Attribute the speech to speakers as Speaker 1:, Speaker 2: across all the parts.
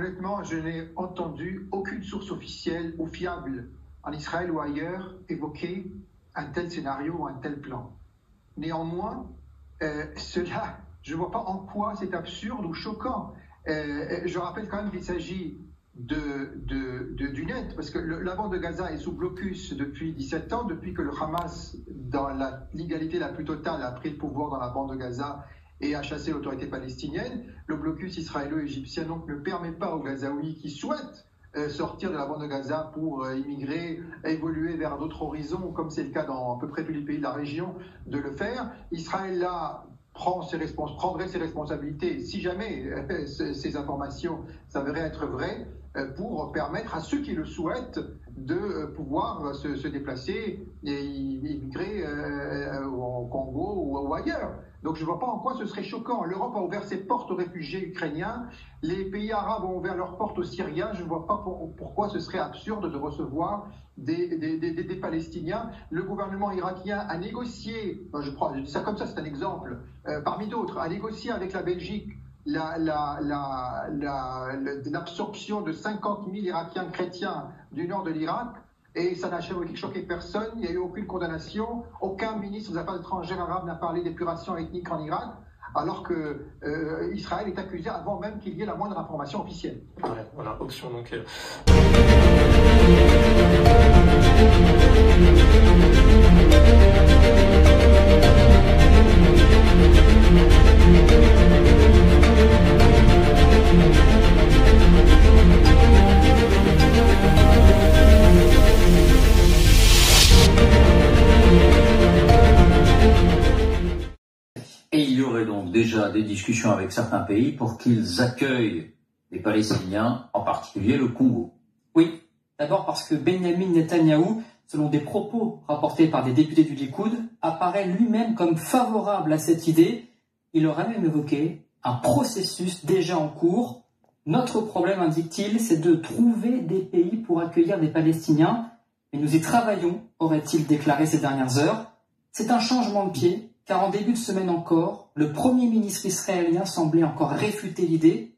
Speaker 1: Honnêtement, je n'ai entendu aucune source officielle ou fiable en Israël ou ailleurs évoquer un tel scénario ou un tel plan. Néanmoins, cela, je ne vois pas en quoi c'est absurde ou choquant. Je rappelle quand même qu'il s'agit d'une aide, parce que la bande de Gaza est sous blocus depuis 17 ans, depuis que le Hamas, dans la légalité la plus totale, a pris le pouvoir dans la bande de Gaza et a chassé l'autorité palestinienne. Le blocus israélo-égyptien donc ne permet pas aux Gazaouis qui souhaitent sortir de la bande de Gaza pour immigrer, évoluer vers d'autres horizons, comme c'est le cas dans à peu près tous les pays de la région, de le faire. Israël là prendrait ses responsabilités, si jamais ces informations s'avéraient être vraies, pour permettre à ceux qui le souhaitent de pouvoir se déplacer et immigrer au Congo ou ailleurs. Donc je ne vois pas en quoi ce serait choquant. L'Europe a ouvert ses portes aux réfugiés ukrainiens, les pays arabes ont ouvert leurs portes aux Syriens. Je ne vois pas pourquoi ce serait absurde de recevoir des Palestiniens. Le gouvernement irakien a négocié, je dis ça comme ça, c'est un exemple, parmi d'autres, a négocié avec la Belgique l'absorption de 50 000 Irakiens chrétiens du nord de l'Irak, et ça n'a choqué personne. Il n'y a eu aucune condamnation. Aucun ministre des Affaires étrangères arabe n'a parlé d'épuration ethnique en Irak, alors que Israël est accusé avant même qu'il y ait la moindre information officielle.
Speaker 2: Ouais, voilà, option donc.
Speaker 3: Et il y aurait donc déjà des discussions avec certains pays pour qu'ils accueillent les Palestiniens, en particulier le Congo.
Speaker 4: Oui, d'abord parce que Benjamin Netanyahou, selon des propos rapportés par des députés du Likoud, apparaît lui-même comme favorable à cette idée. Il aurait même évoqué un processus déjà en cours. Notre problème, indique-t-il, c'est de trouver des pays pour accueillir des Palestiniens. Et nous y travaillons, aurait-il déclaré ces dernières heures. C'est un changement de pied, car en début de semaine encore, le Premier ministre israélien semblait encore réfuter l'idée.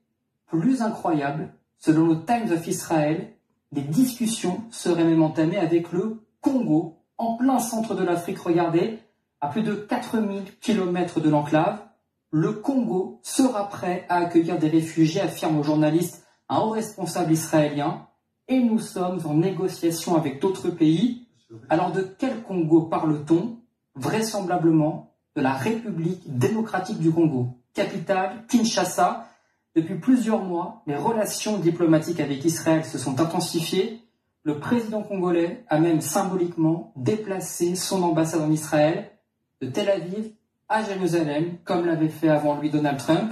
Speaker 4: Plus incroyable, selon le Times of Israel, des discussions seraient même entamées avec le Congo, en plein centre de l'Afrique. Regardez, à plus de 4000 km de l'enclave, le Congo sera prêt à accueillir des réfugiés, affirme au journaliste un haut responsable israélien, et nous sommes en négociation avec d'autres pays. Alors de quel Congo parle-t-on? Vraisemblablement de la République démocratique du Congo, capitale Kinshasa. Depuis plusieurs mois, les relations diplomatiques avec Israël se sont intensifiées. Le président congolais a même symboliquement déplacé son ambassade en Israël de Tel Aviv à Jérusalem, comme l'avait fait avant lui Donald Trump.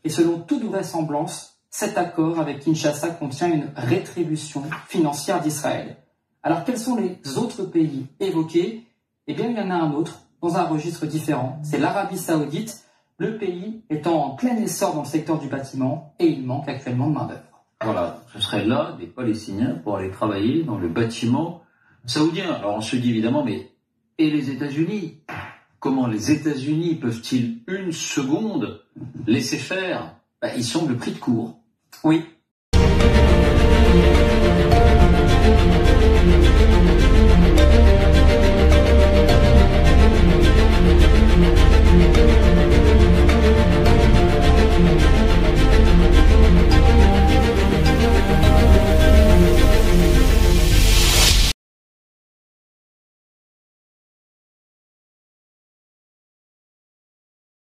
Speaker 4: Et selon toute vraisemblance, cet accord avec Kinshasa contient une rétribution financière d'Israël. Alors quels sont les autres pays évoqués? Eh bien, il y en a un autre, dans un registre différent. C'est l'Arabie Saoudite, le pays étant en plein essor dans le secteur du bâtiment, et il manque actuellement de main-d'œuvre.
Speaker 3: Voilà, ce serait là des Palestiniens pour aller travailler dans le bâtiment saoudien. Alors on se dit évidemment, mais et les États-Unis? Comment les États-Unis peuvent-ils une seconde laisser faire? Ils semblent pris de court.
Speaker 4: Oui.